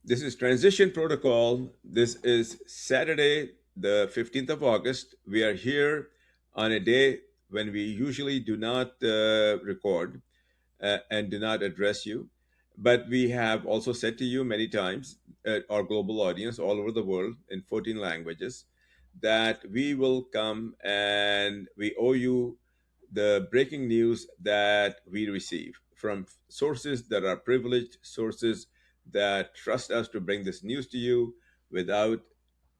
This is Transition Protocol. This is Saturday, the 15th of August. We are here on a day when we usually do not record and do not address you. But we have also said to you many times, our global audience all over the world in 14 languages, that we will come and we owe you the breaking news that we receive from sources that are privileged, sources that trust us to bring this news to you without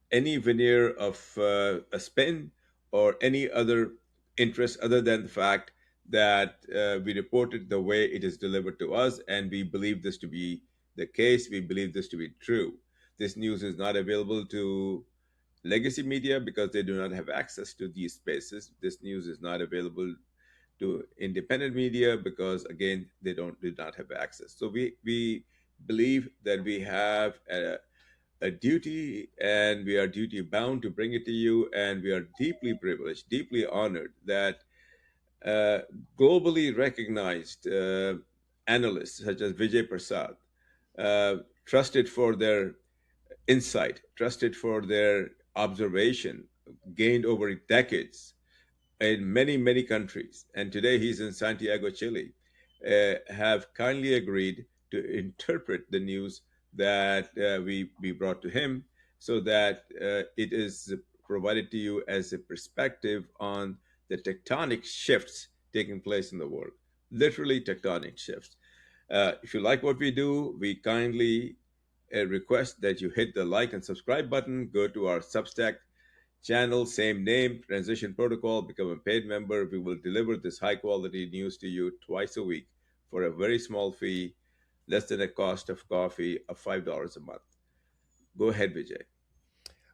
any veneer of a spin or any other interest other than the fact that we report it the way it is delivered to us, and we believe this to be the case. We believe this to be true. This news is not available to legacy media because they do not have access to these spaces. This news is not available to independent media because again they do not have access. So we believe that we have a duty and we are duty bound to bring it to you, and we are deeply privileged, deeply honored that uh, globally recognized analysts such as Vijay Prashad, trusted for their insight, trusted for their observation, gained over decades in many, many countries, and today he's in Santiago, Chile, have kindly agreed to interpret the news that we brought to him so that it is provided to you as a perspective on the tectonic shifts taking place in the world. Literally, tectonic shifts. If you like what we do, we kindly request that you hit the like and subscribe button, go to our Substack channel, same name, Transition Protocol, become a paid member. We will deliver this high quality news to you twice a week for a very small fee, less than a cost of coffee of $5 a month. Go ahead, Vijay.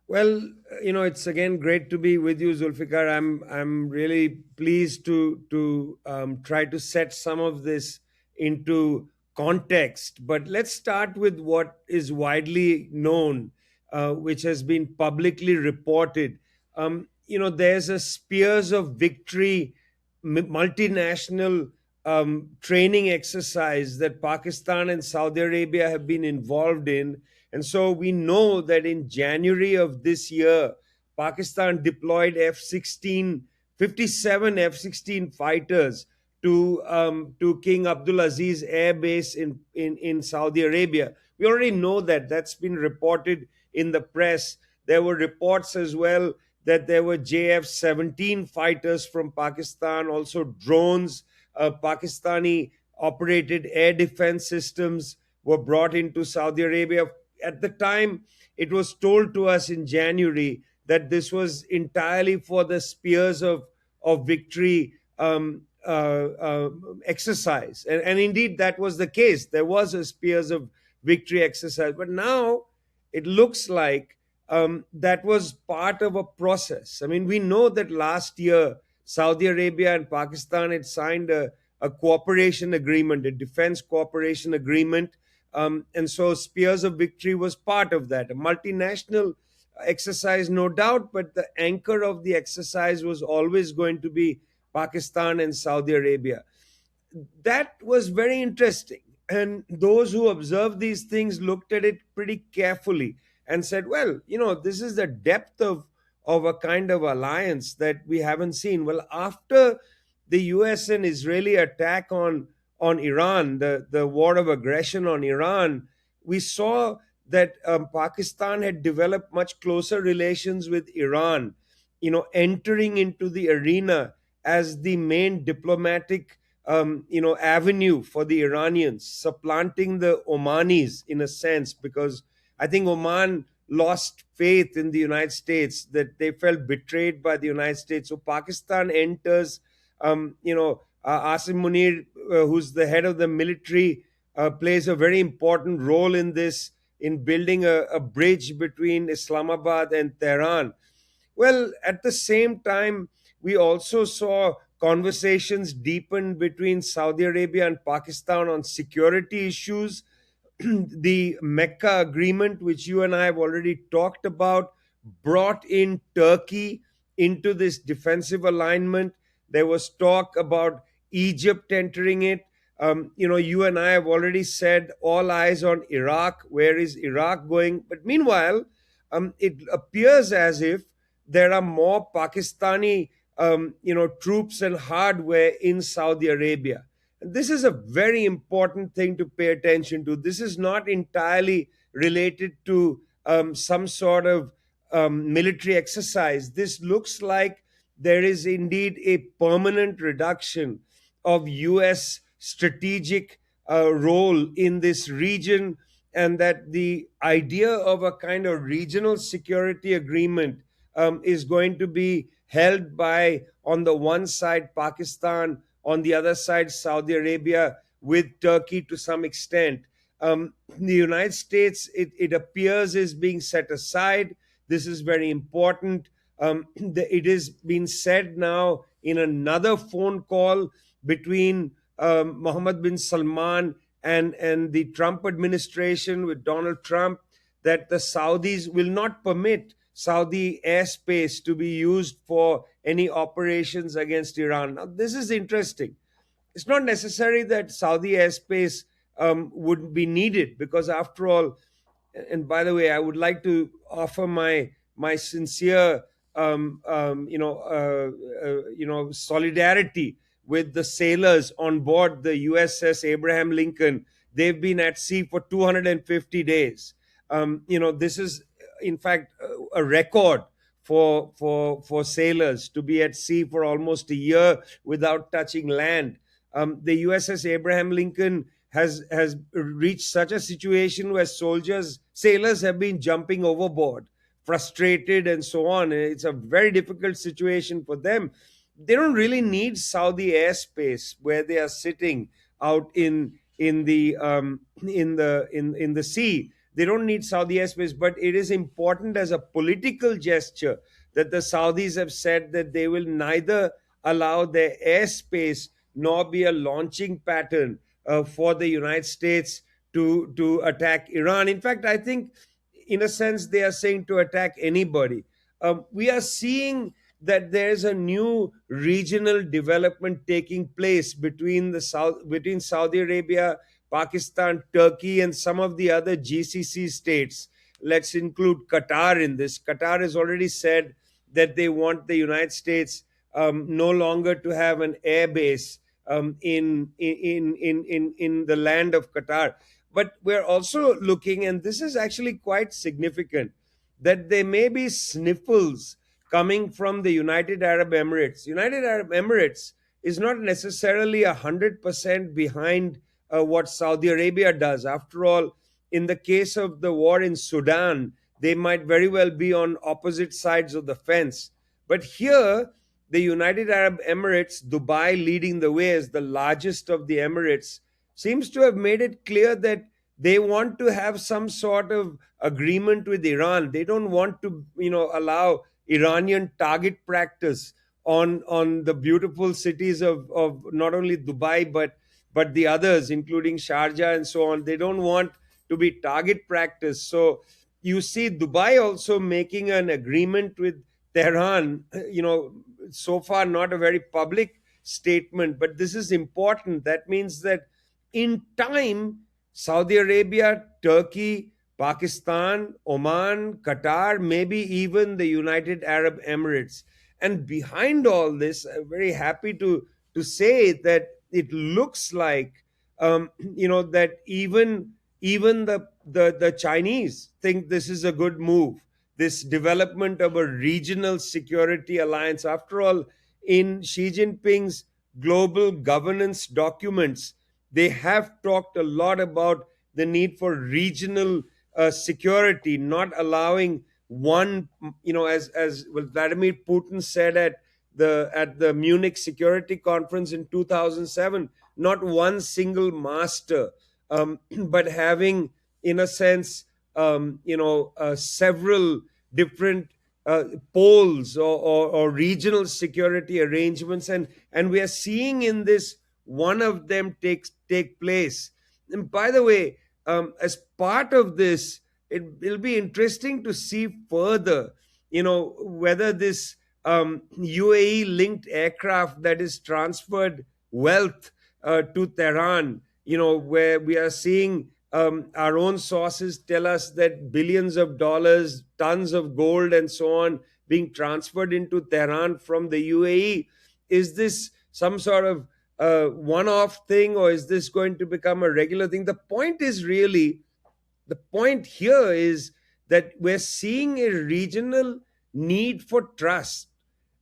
Well, it's again great to be with you, Zulfikar. I'm really pleased to try to set some of this into context. But let's start with what is widely known, which has been publicly reported. There's a Spears of Victory multinational training exercise that Pakistan and Saudi Arabia have been involved in, and so we know that in January of this year, Pakistan deployed F-16, 57 F-16 fighters to King Abdulaziz Air Base in Saudi Arabia. We already know that. That's been reported in the press. There were reports as well that there were JF-17 fighters from Pakistan, also drones, Pakistani operated air defense systems were brought into Saudi Arabia. At the time, it was told to us in January that this was entirely for the Spears of Victory exercise. And indeed, that was the case. There was a Spears of Victory exercise. But now it looks like that was part of a process. I mean, we know that last year, Saudi Arabia and Pakistan had signed a cooperation agreement, a defense cooperation agreement, and so Spears of Victory was part of that. A multinational exercise, no doubt, but the anchor of the exercise was always going to be Pakistan and Saudi Arabia. That was very interesting. And those who observed these things looked at it pretty carefully and said, well, this is the depth of a kind of alliance that we haven't seen. Well, after the US and Israeli attack on Iran, the war of aggression on Iran, we saw that Pakistan had developed much closer relations with Iran, entering into the arena as the main diplomatic avenue for the Iranians, supplanting the Omanis in a sense, because I think Oman lost faith in the United States, that they felt betrayed by the United States. So Pakistan enters, Asim Munir, who's the head of the military, plays a very important role in this, in building a bridge between Islamabad and Tehran. Well, at the same time, we also saw conversations deepen between Saudi Arabia and Pakistan on security issues. The Mecca agreement, which you and I have already talked about, brought in Turkey into this defensive alignment. There was talk about Egypt entering it. You and I have already said all eyes on Iraq. Where is Iraq going? But meanwhile, it appears as if there are more Pakistani, troops and hardware in Saudi Arabia. And this is a very important thing to pay attention to. This is not entirely related to some sort of military exercise. This looks like there is indeed a permanent reduction of US strategic role in this region, and that the idea of a kind of regional security agreement is going to be held by, on the one side, Pakistan, on the other side, Saudi Arabia, with Turkey to some extent. The United States, it appears, is being set aside. This is very important. It is being said now in another phone call between Mohammed bin Salman and the Trump administration with Donald Trump, that the Saudis will not permit Saudi airspace to be used for any operations against Iran. Now, this is interesting. It's not necessary that Saudi airspace would be needed, because, after all, and by the way, I would like to offer my sincere solidarity with the sailors on board the USS Abraham Lincoln. They've been at sea for 250 days. This is, in fact, a record for sailors to be at sea for almost a year without touching land. The USS Abraham Lincoln has reached such a situation where sailors have been jumping overboard, frustrated and so on. It's a very difficult situation for them. They don't really need Saudi airspace where they are sitting out in the sea. They don't need Saudi airspace, but it is important as a political gesture that the Saudis have said that they will neither allow their airspace nor be a launching pattern for the United States to attack Iran. In fact, I think, in a sense, they are saying to attack anybody. We are seeing that there's a new regional development taking place between Saudi Arabia, Pakistan, Turkey, and some of the other GCC states. Let's include Qatar in this. Qatar has already said that they want the United States no longer to have an air base in the land of Qatar. But we're also looking, and this is actually quite significant, that there may be sniffles coming from the United Arab Emirates. United Arab Emirates is not necessarily 100% behind what Saudi Arabia does. After all, in the case of the war in Sudan, they might very well be on opposite sides of the fence. But here, the United Arab Emirates, Dubai leading the way as the largest of the Emirates, seems to have made it clear that they want to have some sort of agreement with Iran. They don't want to, allow Iranian target practice on the beautiful cities of not only Dubai but the others, including Sharjah and so on. They don't want to be target practice. So you see Dubai also making an agreement with Tehran, so far not a very public statement, but this is important. That means that in time, Saudi Arabia, Turkey, Pakistan, Oman, Qatar, maybe even the United Arab Emirates. And behind all this, I'm very happy to say that it looks like, that even the Chinese think this is a good move, this development of a regional security alliance. After all, in Xi Jinping's global governance documents, they have talked a lot about the need for regional security, not allowing one, as Vladimir Putin said at the Munich Security Conference in 2007, not one single master, but having, in a sense, several different poles or regional security arrangements, and we are seeing in this one of them take place. And by the way, as part of this, it'll be interesting to see further, whether this UAE linked aircraft that is transferred wealth to Tehran, where we are seeing our own sources tell us that billions of dollars, tons of gold, and so on being transferred into Tehran from the UAE. Is this some sort of one off thing, or is this going to become a regular thing? The point here is that we're seeing a regional need for trust.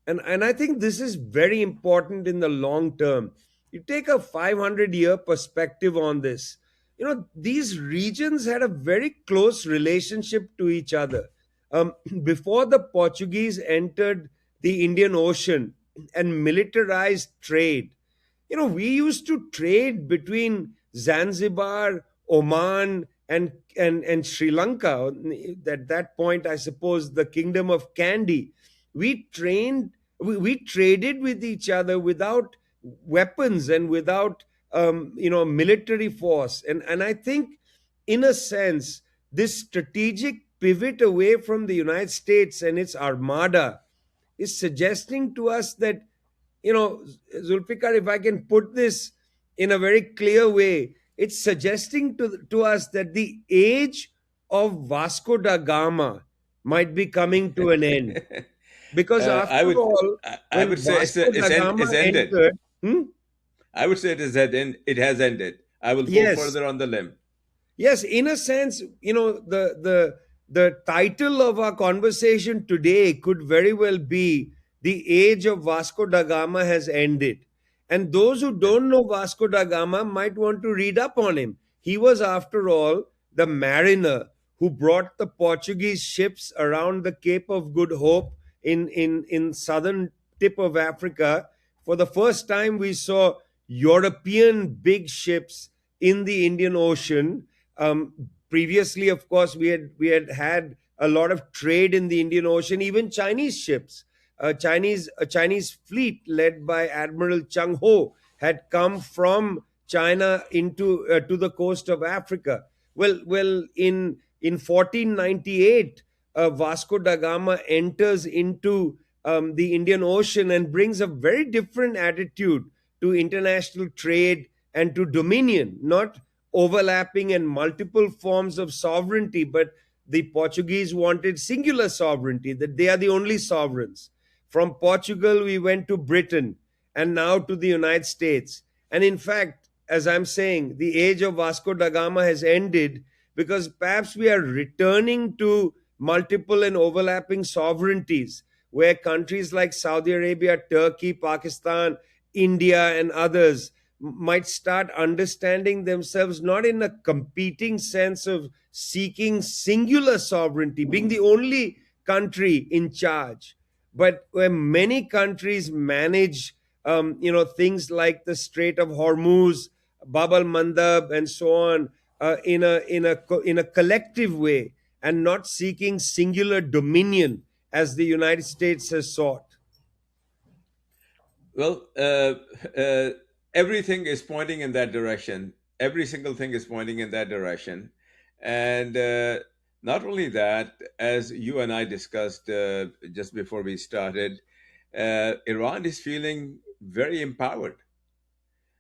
And I think this is very important in the long term. You take a 500-year perspective on this. These regions had a very close relationship to each other. Before the Portuguese entered the Indian Ocean and militarized trade, we used to trade between Zanzibar, Oman, and Sri Lanka. At that point, I suppose the Kingdom of Kandy. We traded with each other without weapons and without military force. And I think, in a sense, this strategic pivot away from the United States and its armada is suggesting to us that, Zulfikar, if I can put this in a very clear way, it's suggesting to us that the age of Vasco da Gama might be coming to an end. Because I after would all, I when would say Vasco da Gama it's ended. entered, hmm? I would say it has ended. I will go Yes, further on the limb. yes, in a sense, the title of our conversation today could very well be "The Age of Vasco da Gama Has Ended." And those who don't know Vasco da Gama might want to read up on him. He was, after all, the mariner who brought the Portuguese ships around the Cape of Good Hope in southern tip of Africa. For the first time, we saw European big ships in the Indian Ocean. Previously, of course, we had a lot of trade in the Indian Ocean, even Chinese ships. A Chinese fleet led by Admiral Chung Ho had come from China into to the coast of Africa. In 1498, Vasco da Gama enters into the Indian Ocean and brings a very different attitude to international trade and to dominion, not overlapping and multiple forms of sovereignty, but the Portuguese wanted singular sovereignty, that they are the only sovereigns. From Portugal, we went to Britain and now to the United States. And in fact, as I'm saying, the age of Vasco da Gama has ended because perhaps we are returning to multiple and overlapping sovereignties where countries like Saudi Arabia, Turkey, Pakistan, India, and others might start understanding themselves not in a competing sense of seeking singular sovereignty, being the only country in charge, but where many countries manage, things like the Strait of Hormuz, Bab al-Mandeb, and so on, in a collective way, and not seeking singular dominion as the United States has sought. Well, everything is pointing in that direction. Every single thing is pointing in that direction. And not only that, as you and I discussed just before we started, Iran is feeling very empowered.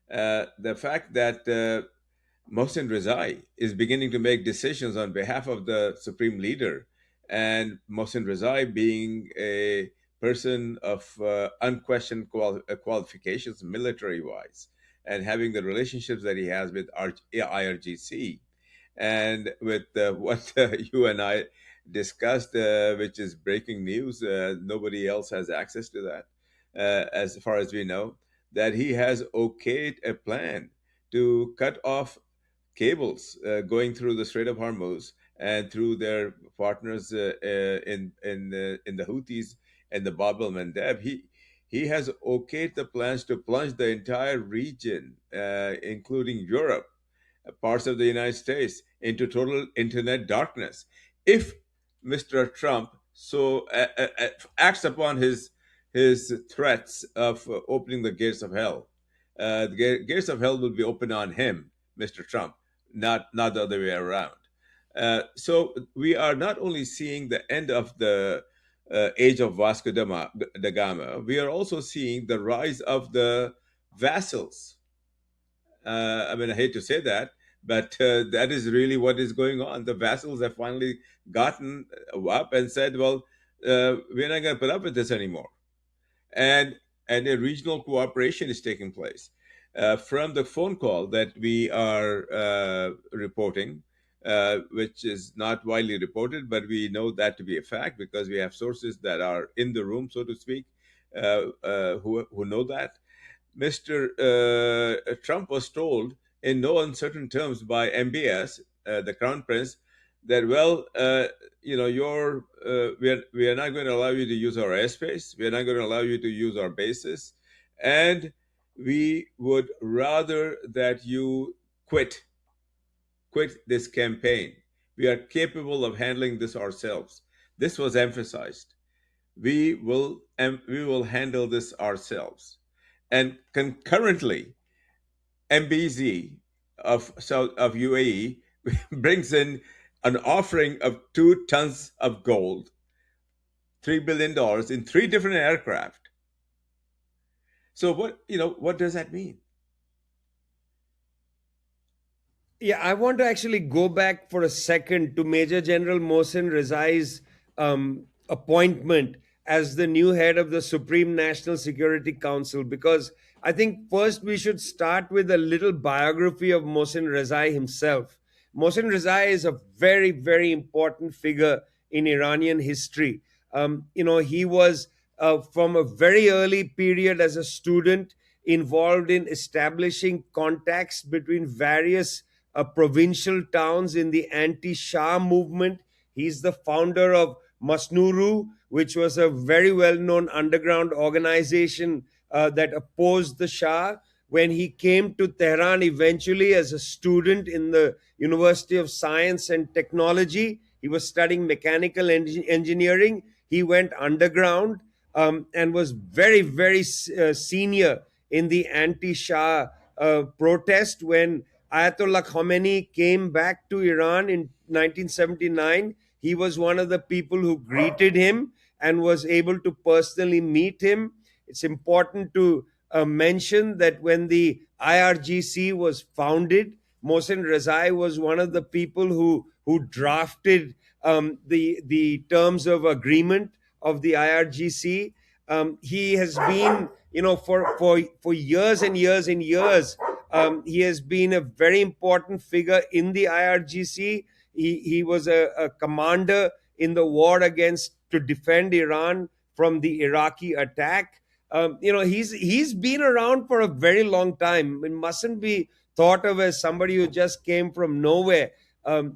The fact that Mosen Razai is beginning to make decisions on behalf of the supreme leader, and Mosen Razai being a person of unquestioned qualifications military wise, and having the relationships that he has with IRGC, and with what you and I discussed, which is breaking news. Nobody else has access to that, as far as we know, that he has okayed a plan to cut off cables going through the Strait of Hormuz and through their partners in the Houthis and the Bab al-Mandeb. He has okayed the plans to plunge the entire region, including Europe, parts of the United States, into total internet darkness. If Mr. Trump acts upon his threats of opening the gates of hell, the gates of hell will be open on him, Mr. Trump, not the other way around. So we are not only seeing the end of the age of Vasco da Gama, we are also seeing the rise of the vassals, I mean, I hate to say that, but that is really what is going on. The vassals have finally gotten up and said, "Well, we're not going to put up with this anymore," and a regional cooperation is taking place. From the phone call that we are reporting, which is not widely reported, but we know that to be a fact because we have sources that are in the room, so to speak, who know that. Mr. Trump was told in no uncertain terms by MBS, the Crown Prince, that we are not going to allow you to use our airspace. We are not going to allow you to use our bases, and we would rather that you quit this campaign. We are capable of handling this ourselves. This was emphasized. We will handle this ourselves. And concurrently, MBZ of UAE brings in an offering of 2 tons of gold, $3 billion in three different aircraft. So what does that mean? Yeah, I want to actually go back for a second to Major General Mosen Razai's appointment as the new head of the Supreme National Security Council, because I think first we should start with a little biography of Mosen Razai himself. Mosen Razai is a very, very important figure in Iranian history. He was from a very early period as a student involved in establishing contacts between various provincial towns in the anti-Shah movement. He's the founder of Masnuru, which was a very well-known underground organization that opposed the Shah. When he came to Tehran eventually as a student in the University of Science and Technology, he was studying mechanical engineering. He went underground and was very, very senior in the anti-Shah protest when Ayatollah Khomeini came back to Iran in 1979. He was one of the people who greeted him and was able to personally meet him. It's important to mention that when the IRGC was founded, Mosen Razai was one of the people who drafted the terms of agreement of the IRGC. He has been, for years and years and years, he has been a very important figure in the IRGC. He was a commander in the war against to defend Iran from the Iraqi attack. He's been around for a very long time. It mustn't be thought of as somebody who just came from nowhere.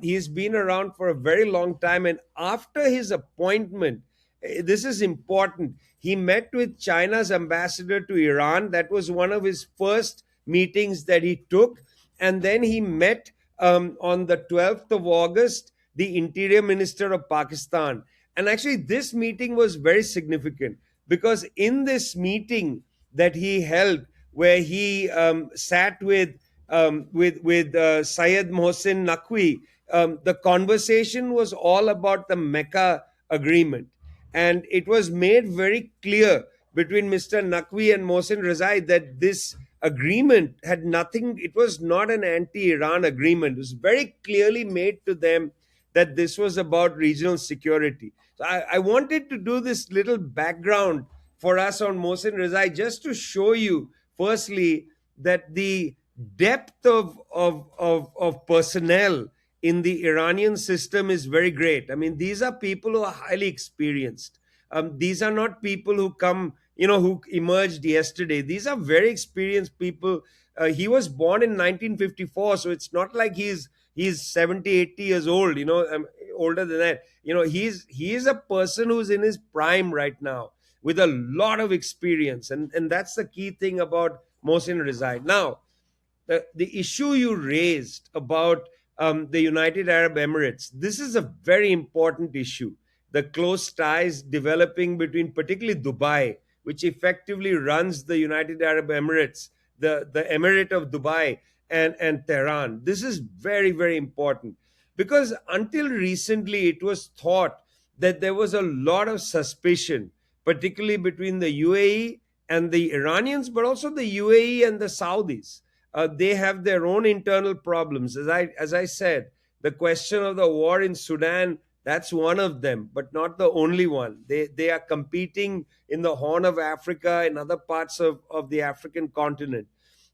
He's been around for a very long time, and after his appointment, this is important. He met with China's ambassador to Iran. That was one of his first meetings that he took. And then he met on the 12th of August, the Interior Minister of Pakistan. And actually, this meeting was very significant because in this meeting that he held, where he sat with Syed Mohsen Naqvi, the conversation was all about the Mecca agreement. And it was made very clear between Mr. Naqvi and Mohsen Razai that this agreement had nothing, it was not an anti Iran agreement. It was very clearly made to them that this was about regional security. So I wanted to do this little background for us on Mohsen Razai just to show you, firstly, that the depth of personnel in the Iranian system is very great. I mean, these are people who are highly experienced. These are not people who come, who emerged yesterday. These are very experienced people. He was born in 1954, so it's not like he's 70, 80 years old, older than that. He is a person who's in his prime right now with a lot of experience. And that's the key thing about Mohsen Razai. Now, the issue you raised about the United Arab Emirates, this is a very important issue. The close ties developing between particularly Dubai, which effectively runs the United Arab Emirates, the Emirate of Dubai, and Tehran. This is very, very important because until recently it was thought that there was a lot of suspicion, particularly between the UAE and the Iranians, but also the UAE and the Saudis, they have their own internal problems. As I said, the question of the war in Sudan, that's one of them, but not the only one. They are competing in the Horn of Africa, in other parts of the African continent.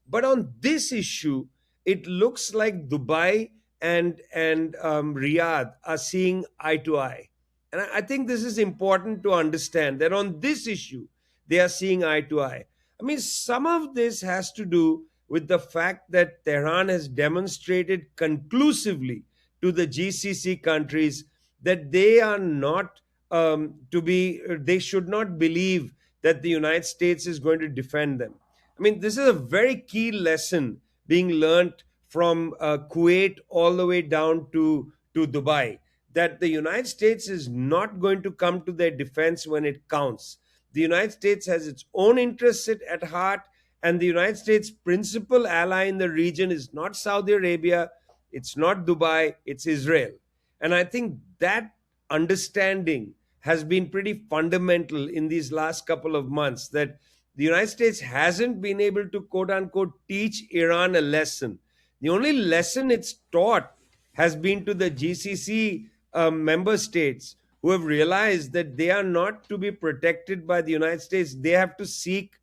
But on this issue, it looks like Dubai and Riyadh are seeing eye to eye. And I think this is important to understand that on this issue, they are seeing eye to eye. I mean, some of this has to do with the fact that Tehran has demonstrated conclusively to the GCC countries that they are not they should not believe that the United States is going to defend them. I mean, this is a very key lesson being learnt from Kuwait all the way down to Dubai, that the United States is not going to come to their defense when it counts. The United States has its own interests at heart, and the United States' principal ally in the region is not Saudi Arabia, it's not Dubai, it's Israel. And I think that understanding has been pretty fundamental in these last couple of months, that the United States hasn't been able to quote unquote teach Iran a lesson. The only lesson it's taught has been to the GCC member states, who have realized that they are not to be protected by the United States. They have to seek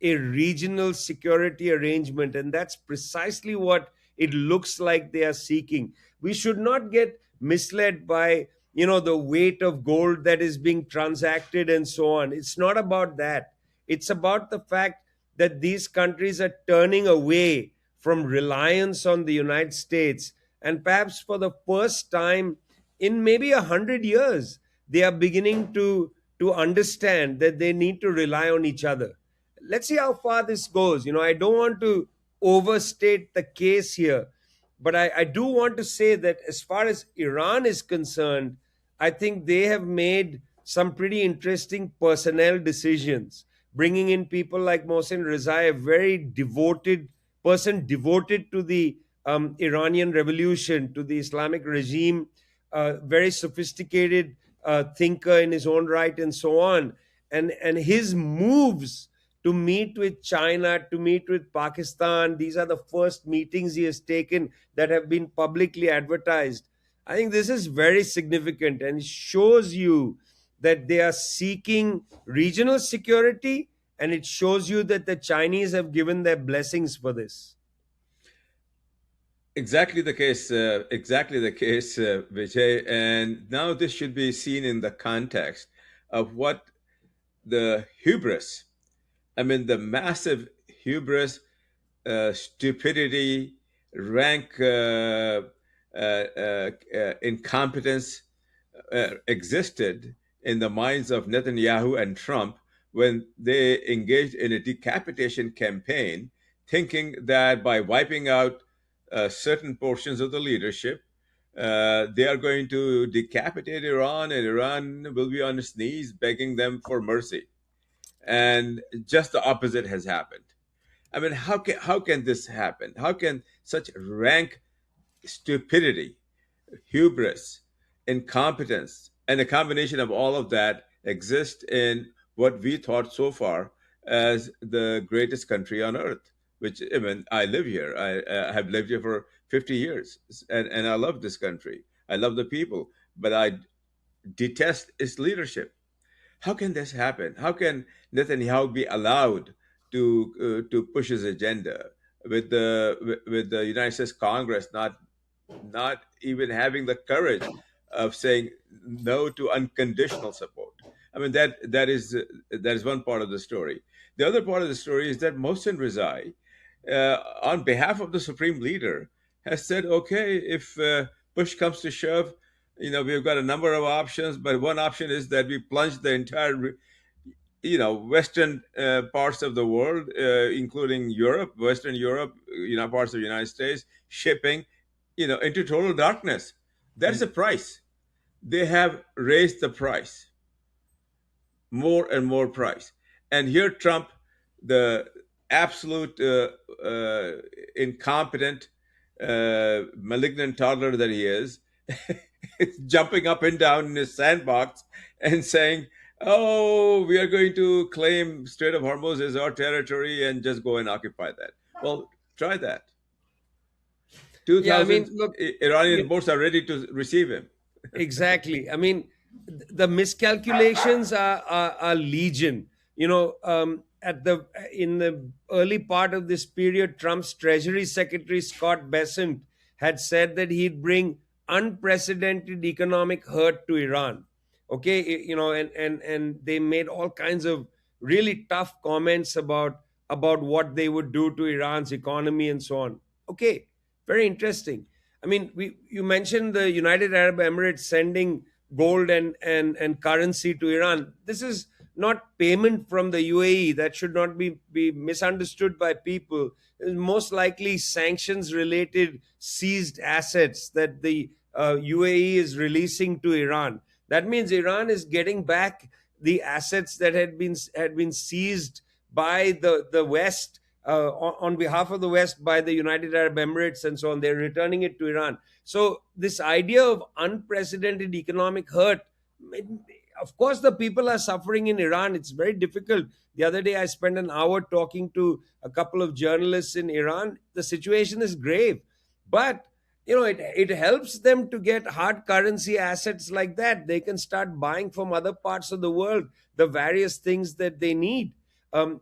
a regional security arrangement. And that's precisely what it looks like they are seeking. We should not get misled by the weight of gold that is being transacted and so on. It's not about that. It's about the fact that these countries are turning away from reliance on the United States, and perhaps for the first time in maybe 100 years, they are beginning to understand that they need to rely on each other. Let's see how far this goes. I don't want to overstate the case here, but I do want to say that as far as Iran is concerned, I think they have made some pretty interesting personnel decisions, bringing in people like Mosen Razai, a very devoted person, devoted to the Iranian revolution, to the Islamic regime, very sophisticated thinker in his own right, and so on. And his moves to meet with China, to meet with Pakistan, these are the first meetings he has taken that have been publicly advertised. I think this is very significant and shows you that they are seeking regional security, and it shows you that the Chinese have given their blessings for this. Exactly the case. Exactly the case, Vijay. And now this should be seen in the context of what the hubris, I mean, the massive hubris, stupidity, rank incompetence existed in the minds of Netanyahu and Trump when they engaged in a decapitation campaign, thinking that by wiping out certain portions of the leadership, they are going to decapitate Iran, and Iran will be on its knees begging them for mercy. And just the opposite has happened. I mean, how can this happen? How can such rank stupidity, hubris, incompetence, and a combination of all of that exist in what we thought so far as the greatest country on earth? Which, I mean, I live here. I have lived here for 50 years, and I love this country. I love the people, but I detest its leadership. How can this happen? How can Netanyahu be allowed to push his agenda with the United States Congress not even having the courage of saying no to unconditional support? I mean, that is one part of the story. The other part of the story is that Mohsen Rezai, on behalf of the supreme leader, has said, okay, if push comes to shove, we've got a number of options, but one option is that we plunge the entire, western parts of the world, including Europe, Western Europe, parts of the United States, shipping, into total darkness. That's the price. They have raised the price, more and more price. And here Trump, the absolute incompetent, malignant toddler that he is, jumping up and down in his sandbox and saying, "Oh, we are going to claim Strait of Hormuz as our territory and just go and occupy that." Well, Try that. Yeah, I mean, 2,000 look, Iranian you, boats are ready to receive him. exactly. I mean, the miscalculations are legion. At the in the early part of this period, Trump's Treasury Secretary Scott Bessent had said that he'd bring unprecedented economic hurt to Iran. Okay, and they made all kinds of really tough comments about what they would do to Iran's economy and so on. Okay, very interesting. I mean, you mentioned the United Arab Emirates sending gold and currency to Iran. This is not payment from the UAE. That should not be misunderstood by people. It's most likely sanctions related seized assets that the UAE is releasing to Iran. That means Iran is getting back the assets that had been seized by the West, on behalf of the West, by the United Arab Emirates and so on. They're returning it to Iran. So this idea of unprecedented economic hurt, it- of course, the people are suffering in Iran. It's very difficult. The other day, I spent an hour talking to a couple of journalists in Iran. The situation is grave, but it helps them to get hard currency assets like that. They can start buying from other parts of the world the various things that they need.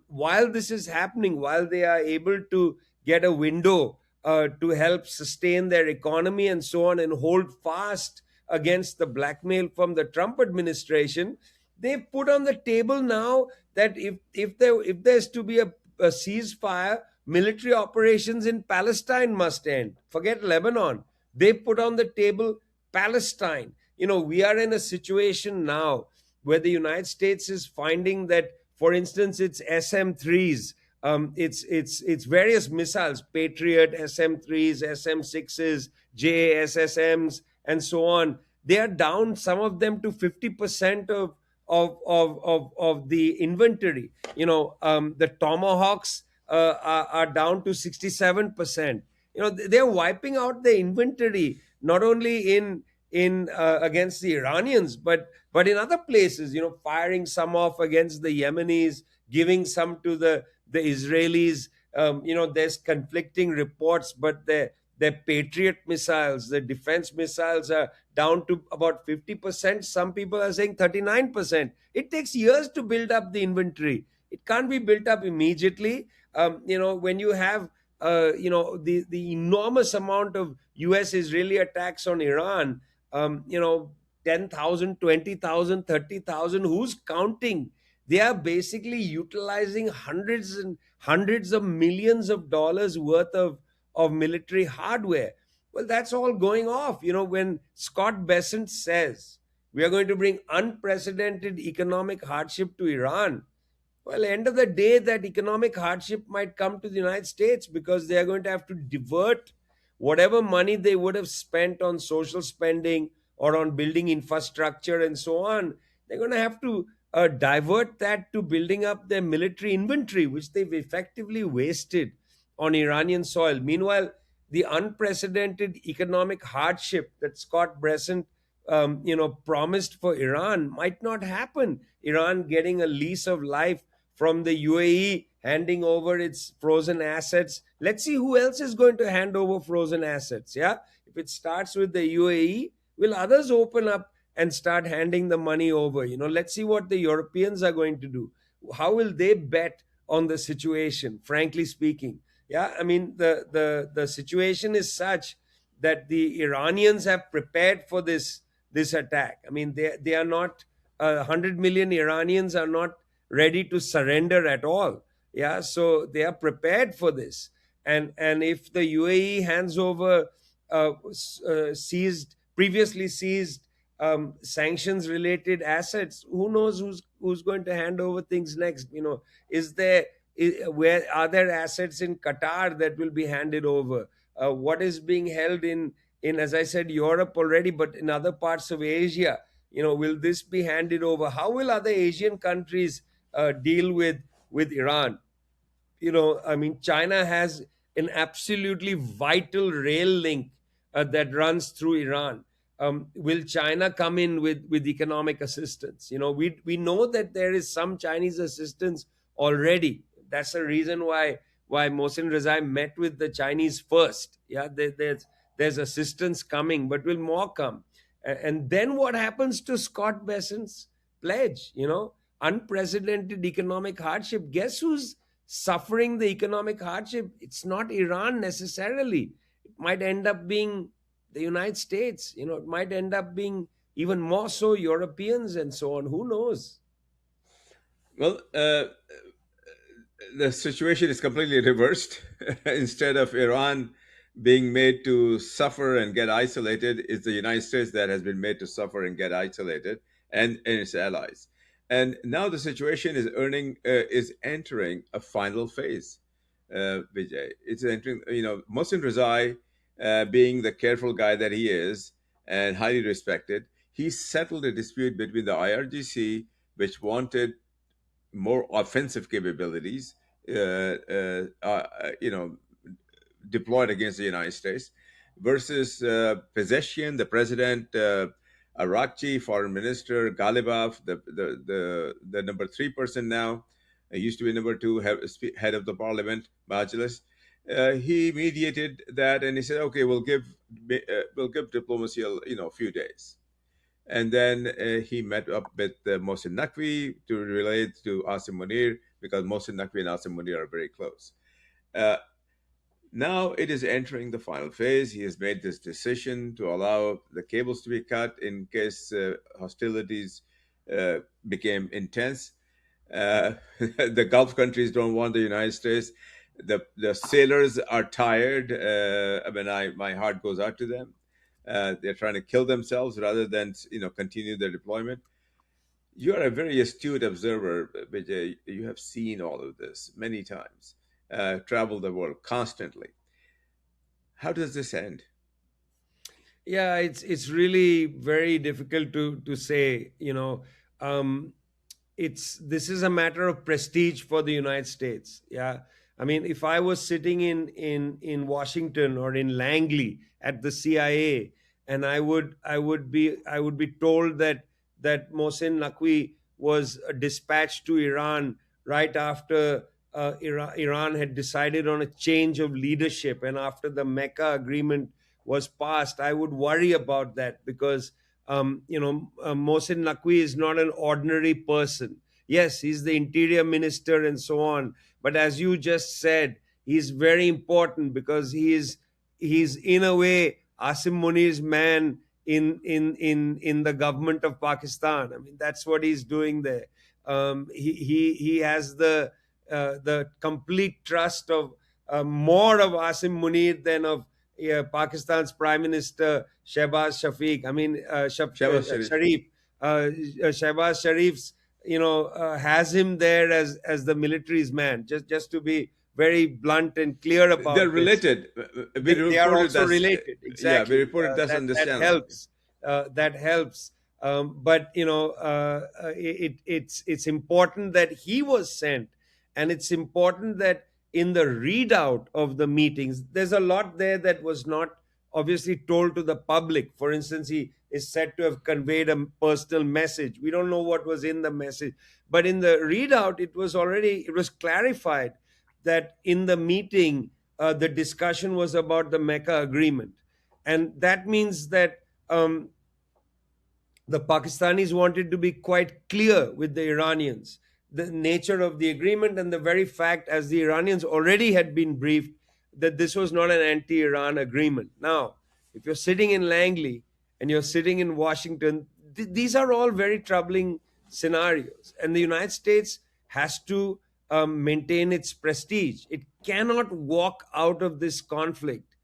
While this is happening, while they are able to get a window to help sustain their economy and so on, and hold fast against the blackmail from the Trump administration, they've put on the table now that if there's to be a ceasefire, military operations in Palestine must end. Forget Lebanon. They put on the table Palestine. We are in a situation now where the United States is finding that, for instance, its SM-3s, it's various missiles, Patriot, SM-3s, SM-6s, JASSMs, and so on. They are down, some of them, to 50% of the inventory. The Tomahawks are down to 67%. They're wiping out the inventory, not only in against the Iranians, but in other places. Firing some off against the Yemenis, giving some to the Israelis. There's conflicting reports, but their Patriot missiles, the defense missiles, are down to about 50%. Some people are saying 39%. It takes years to build up the inventory. It can't be built up immediately. When you have the enormous amount of US Israeli attacks on Iran, 10,000, 20,000, 30,000, who's counting? They are basically utilizing hundreds and hundreds of millions of dollars worth of military hardware. Well, that's all going off. When Scott Bessent says we are going to bring unprecedented economic hardship to Iran, well, end of the day, that economic hardship might come to the United States, because they are going to have to divert whatever money they would have spent on social spending or on building infrastructure and so on. They're going to have to divert that to building up their military inventory, which they've effectively wasted on Iranian soil. Meanwhile, the unprecedented economic hardship that Scott Bessent promised for Iran might not happen. Iran getting a lease of life from the UAE, handing over its frozen assets. Let's see who else is going to hand over frozen assets. Yeah, if it starts with the UAE, will others open up and start handing the money over? Let's see what the Europeans are going to do. How will they bet on the situation? Frankly speaking, yeah, I mean, the situation is such that the Iranians have prepared for this attack. I mean, they are not 100 million Iranians are not ready to surrender at all. Yeah, so they are prepared for this. And if the UAE hands over previously seized sanctions related assets, who knows who's going to hand over things next? Is there where are there assets in Qatar that will be handed over? What is being held in, as I said, Europe already, but in other parts of Asia? Will this be handed over? How will other Asian countries deal with Iran? I mean, China has an absolutely vital rail link that runs through Iran. Will China come in with economic assistance? We know that there is some Chinese assistance already. That's the reason why why Mosen Razai met with the Chinese first. Yeah, there's assistance coming, but will more come. And then what happens to Scott Bessent's pledge? Unprecedented economic hardship. Guess who's suffering the economic hardship? It's not Iran necessarily. It might end up being the United States. It might end up being even more so Europeans and so on. Who knows? Well, the situation is completely reversed. Instead of Iran being made to suffer and get isolated, it's the United States that has been made to suffer and get isolated, and its allies. And now the situation is entering a final phase. Vijay, it's entering. Mohsen Razai, being the careful guy that he is and highly respected, he settled a dispute between the IRGC, which wanted more offensive capabilities, you know, deployed against the United States, versus Pezeshkian, the president, Arakchi, foreign minister, Galibaf, the number three person now, used to be number two, head of the parliament, Majlis. He mediated that, and he said, "Okay, we'll give diplomacy a few days." And then he met up with Mohsen Naqvi to relate to Asim Munir, because Mohsen Naqvi and Asim Munir are very close. Uh, Now it is entering the final phase. He has made this decision to allow the cables to be cut in case hostilities became intense. The Gulf countries don't want the United States. The sailors are tired. My heart goes out to them. They're trying to kill themselves rather than continue their deployment. You are a very astute observer, Vijay. You have seen all of this many times, traveled the world constantly. How does this end? Yeah, it's really very difficult to say. Um, it's this is a matter of prestige for the United States. Yeah, I mean, if I was sitting in Washington or in Langley at the CIA, and I would be told that Mohsen Naqvi was dispatched to Iran right after Iran had decided on a change of leadership, and after the Mecca agreement was passed, I would worry about that, because Mohsen Naqvi is not an ordinary person. Yes, he's the interior minister and so on, but as you just said, he's very important because he's in a way Asim Munir's man in the government of Pakistan. I mean, that's what he's doing there. He has the complete trust of more of Asim Munir than of Pakistan's Prime Minister Shehbaz Shafiq. I mean, Shahbaz Sharif. Sharif. Shehbaz Sharif's, has him there as the military's man. Just to be very blunt and clear They're about this, related. We they are reported also that's related. yeah. We Exactly. reported that's That on this that channel. helps. That helps. But it's important that he was sent, and it's important that in the readout of the meetings, there's a lot there that was not obviously told to the public. For instance, he is said to have conveyed a personal message. We don't know what was in the message, but in the readout, it was clarified that in the meeting, the discussion was about the Mecca agreement, and that means that the Pakistanis wanted to be quite clear with the Iranians the nature of the agreement, and the very fact, as the Iranians already had been briefed, that this was not an anti Iran agreement. Now, if you're sitting in Langley and you're sitting in Washington, these are all very troubling scenarios. And the United States has to maintain its prestige. It cannot walk out of this conflict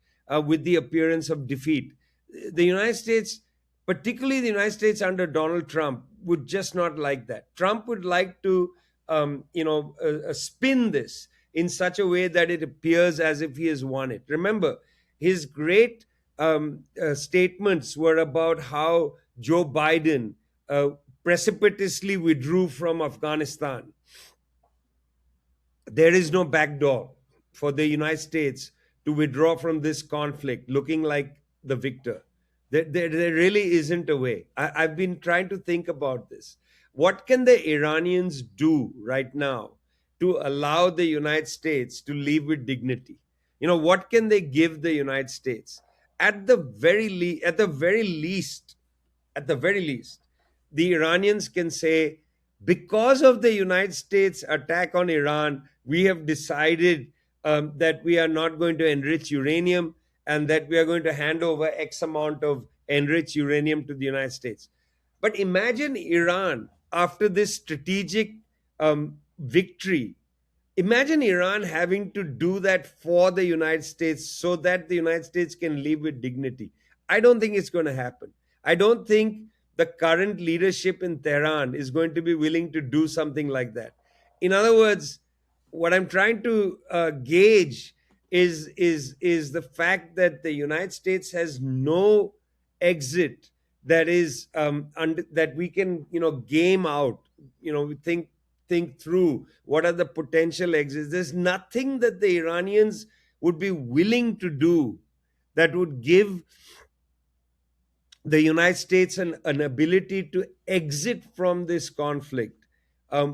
with the appearance of defeat. The United States, particularly the United States under Donald Trump, would just not like that. Trump would like to, spin this in such a way that it appears as if he has won it. Remember, his great statements were about how Joe Biden precipitously withdrew from Afghanistan. There is no backdoor for the United States to withdraw from this conflict looking like the victor. There really isn't a way. I've been trying to think about this. What can the Iranians do right now to allow the United States to live with dignity. What can they give the United States? At the very least, the Iranians can say, because of the United States attack on Iran, we have decided that we are not going to enrich uranium, and that we are going to hand over X amount of enriched uranium to the United States. But imagine Iran, after this strategic victory, imagine Iran having to do that for the United States so that the United States can live with dignity. I don't think it's going to happen. I don't think the current leadership in Tehran is going to be willing to do something like that. In other words, what I'm trying to gauge is the fact that the United States has no exit that is that we can game out. We think through what are the potential exits. There's nothing that the Iranians would be willing to do that would give the United States an ability to exit from this conflict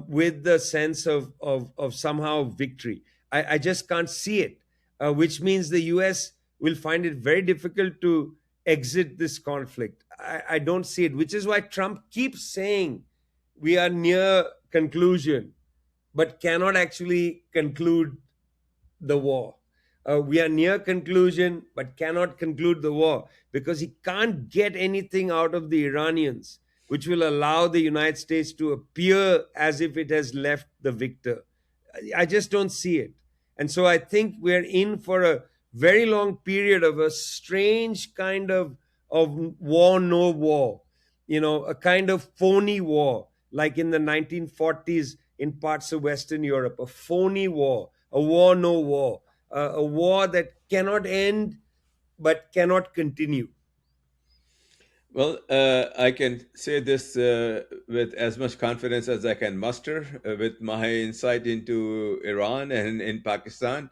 with the sense of somehow victory. I just can't see it, which means the US will find it very difficult to exit this conflict. I don't see it, which is why Trump keeps saying we are near conclusion, but cannot actually conclude the war. We are near conclusion, but cannot conclude the war because he can't get anything out of the Iranians which will allow the United States to appear as if it has left the victor. I just don't see it. And so I think we're in for a very long period of a strange kind of war, no war, a kind of phony war, like in the 1940s in parts of Western Europe, a phony war, a war, no war, a war that cannot end but cannot continue. Well, I can say this with as much confidence as I can muster with my insight into Iran and in Pakistan.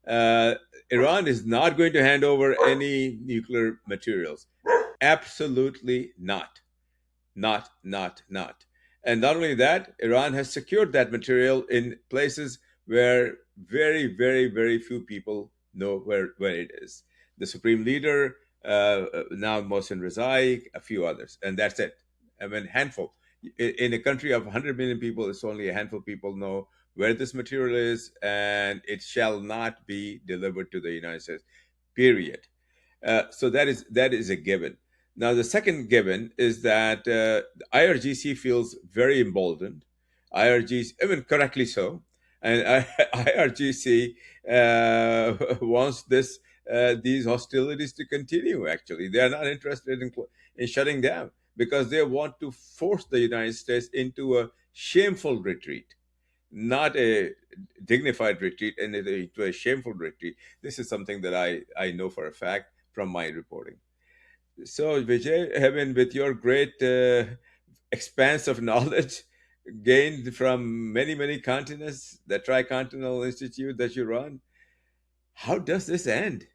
Uh, Iran is not going to hand over any nuclear materials. Absolutely not. Not. And not only that, Iran has secured that material in places where very, very, very few people know where it is. The supreme leader, now Mosen Razai, a few others, and that's it. I mean, handful. In a country of 100 million people, it's only a handful of people know where this material is, and it shall not be delivered to the United States. Period. So that is a given. Now, the second given is that IRGC feels very emboldened. IRGC, even correctly so, and IRGC wants these hostilities to continue. Actually, they are not interested in shutting down because they want to force the United States into a shameful retreat, not a dignified retreat, and into a shameful retreat. This is something that I know for a fact from my reporting. So, Vijay, I mean, with your great expanse of knowledge gained from many, many continents, the Tricontinental Institute that you run, how does this end?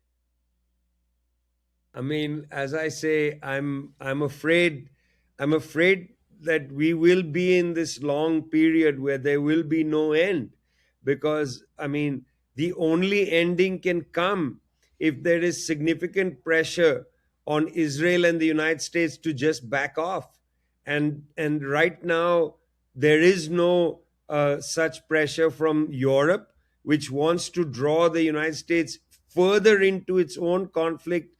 I mean, as I say, I'm afraid that we will be in this long period where there will be no end, because I mean, the only ending can come if there is significant pressure on Israel and the United States to just back off. And right now there is no such pressure from Europe, which wants to draw the United States further into its own conflict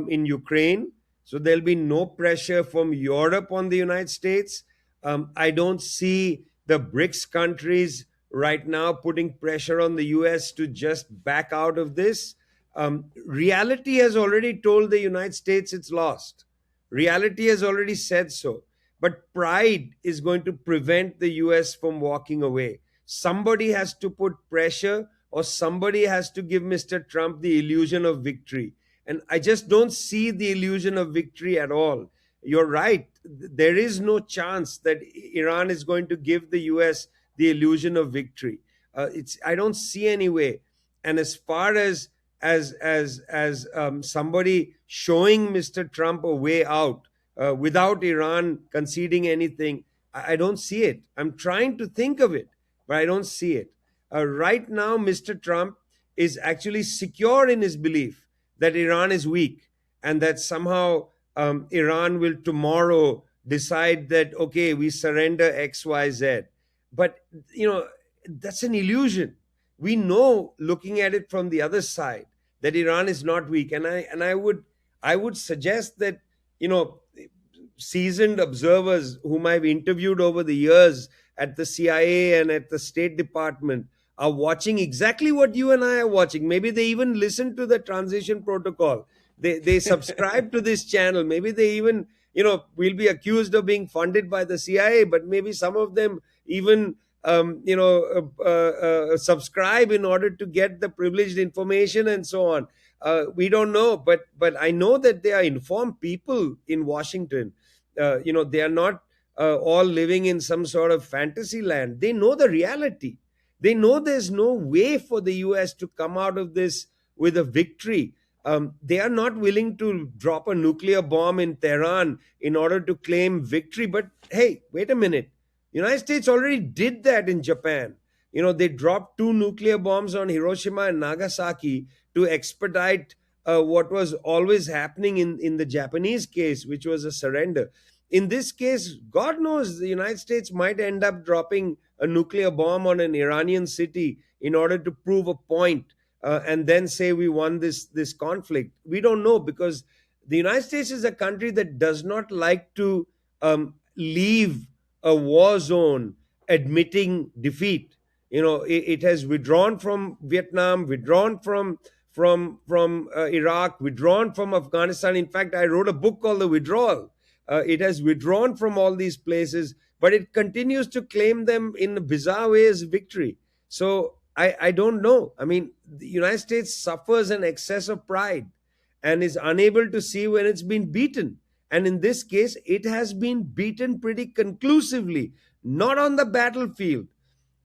in Ukraine. So there'll be no pressure from Europe on the United States. I don't see the BRICS countries right now putting pressure on the US to just back out of this. Reality has already told the United States it's lost. Reality has already said so. But pride is going to prevent the US from walking away. Somebody has to put pressure, or somebody has to give Mr. Trump the illusion of victory. And I just don't see the illusion of victory at all. You're right. There is no chance that Iran is going to give the US the illusion of victory. I don't see any way. And as far as somebody showing Mr. Trump a way out without Iran conceding anything, I don't see it. I'm trying to think of it, but I don't see it. Right now, Mr. Trump is actually secure in his belief that Iran is weak, and that somehow Iran will tomorrow decide that, okay, we surrender XYZ. But, you know, that's an illusion. We know, looking at it from the other side, that Iran is not weak. And I would suggest that, you know, seasoned observers whom I've interviewed over the years at the CIA and at the State Department are watching exactly what you and I are watching. Maybe they even listen to the transition protocol. They subscribe to this channel. Maybe they even, you know, will be accused of being funded by the CIA, but maybe some of them even subscribe in order to get the privileged information and so on. We don't know, but I know that they are informed people in Washington. They are not all living in some sort of fantasy land. They know the reality. They know there's no way for the US to come out of this with a victory. They are not willing to drop a nuclear bomb in Tehran in order to claim victory. But hey, wait a minute. United States already did that in Japan. They dropped two nuclear bombs on Hiroshima and Nagasaki to expedite what was always happening in the Japanese case, which was a surrender. In this case, God knows, the United States might end up dropping a nuclear bomb on an Iranian city in order to prove a point, and then say we won this conflict. We don't know, because the United States is a country that does not like to leave a war zone admitting defeat. It has withdrawn from Vietnam, withdrawn from Iraq, withdrawn from Afghanistan. In fact, I wrote a book called The Withdrawal. It has withdrawn from all these places, but it continues to claim them in bizarre ways victory. So I don't know. I mean, the United States suffers an excess of pride and is unable to see when it's been beaten. And in this case, it has been beaten pretty conclusively, not on the battlefield,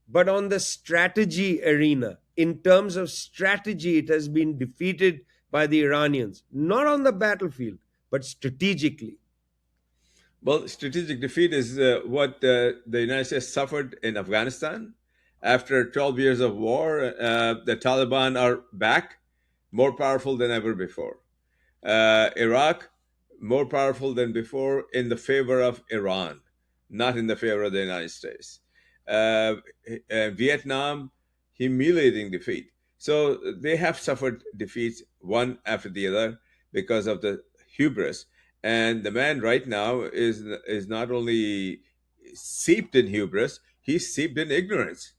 but on the strategy arena. In terms of strategy, it has been defeated by the Iranians, not on the battlefield, but strategically. Well, strategic defeat is what the United States suffered in Afghanistan. After 12 years of war, the Taliban are back, more powerful than ever before. Iraq, more powerful than before, in the favor of Iran, not in the favor of the United States. Uh, Vietnam, humiliating defeat. So they have suffered defeats one after the other because of the hubris. And the man right now is not only seeped in hubris, he's seeped in ignorance.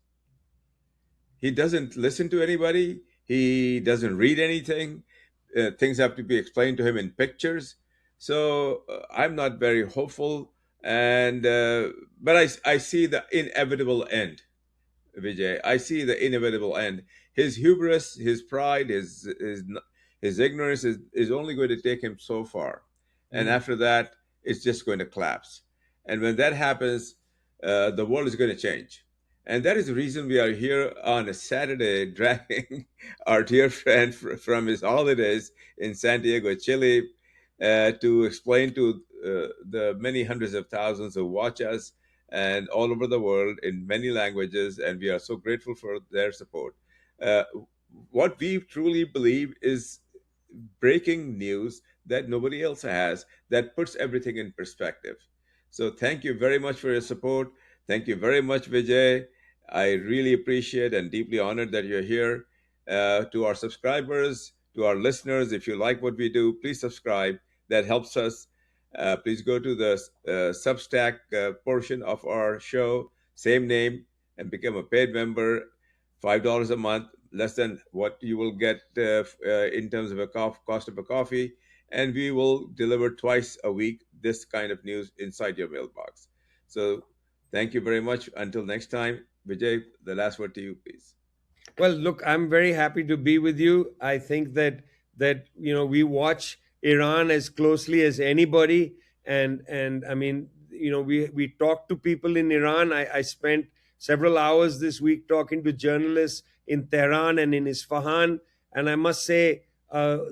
He doesn't listen to anybody. He doesn't read anything. Things have to be explained to him in pictures. So I'm not very hopeful, and but I see the inevitable end, Vijay. I see the inevitable end. His hubris, his pride, his ignorance is only going to take him so far, and Mm. after that, it's just going to collapse. And when that happens, the world is going to change. And that is the reason we are here on a Saturday, dragging our dear friend from his holidays in Santiago, Chile, to explain to the many hundreds of thousands who watch us and all over the world in many languages. And we are so grateful for their support. Uh, what we truly believe is breaking news that nobody else has, that puts everything in perspective. So thank you very much for your support. Thank you very much, Vijay. I really appreciate and deeply honored that you're here. To our subscribers, to our listeners, if you like what we do, please subscribe. That helps us. Please go to the Substack portion of our show, same name, and become a paid member. $5 a month, less than what you will get in terms of a cost of a coffee, and we will deliver twice a week this kind of news inside your mailbox. So thank you very much. Until next time, Vijay, the last word to you, please. Well, look, I'm very happy to be with you. I think that we watch Iran as closely as anybody, and I mean, we talk to people in Iran. I spent several hours this week talking to journalists in Tehran and in Isfahan, and I must say,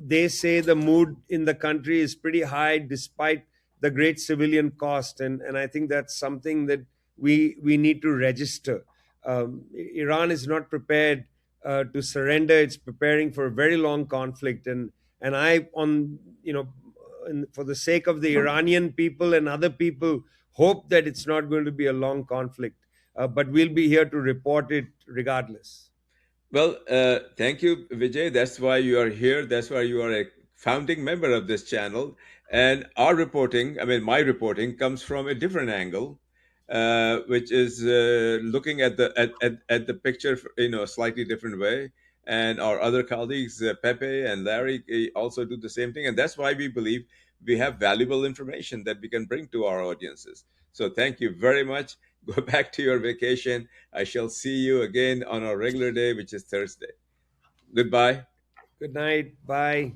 they say the mood in the country is pretty high despite the great civilian cost, and I think that's something that we need to register. Iran is not prepared to surrender. It's preparing for a very long conflict, and I, on for the sake of the Iranian people and other people, hope that it's not going to be a long conflict. But we'll be here to report it regardless. Well, thank you, Vijay. That's why you are here. That's why you are a founding member of this channel. And our reporting, I mean, my reporting comes from a different angle, which is looking at at the picture in a slightly different way. And our other colleagues, Pepe and Larry, also do the same thing. And that's why we believe we have valuable information that we can bring to our audiences. So thank you very much. Go back to your vacation. I shall see you again on our regular day, which is Thursday. Goodbye. Good night. Bye.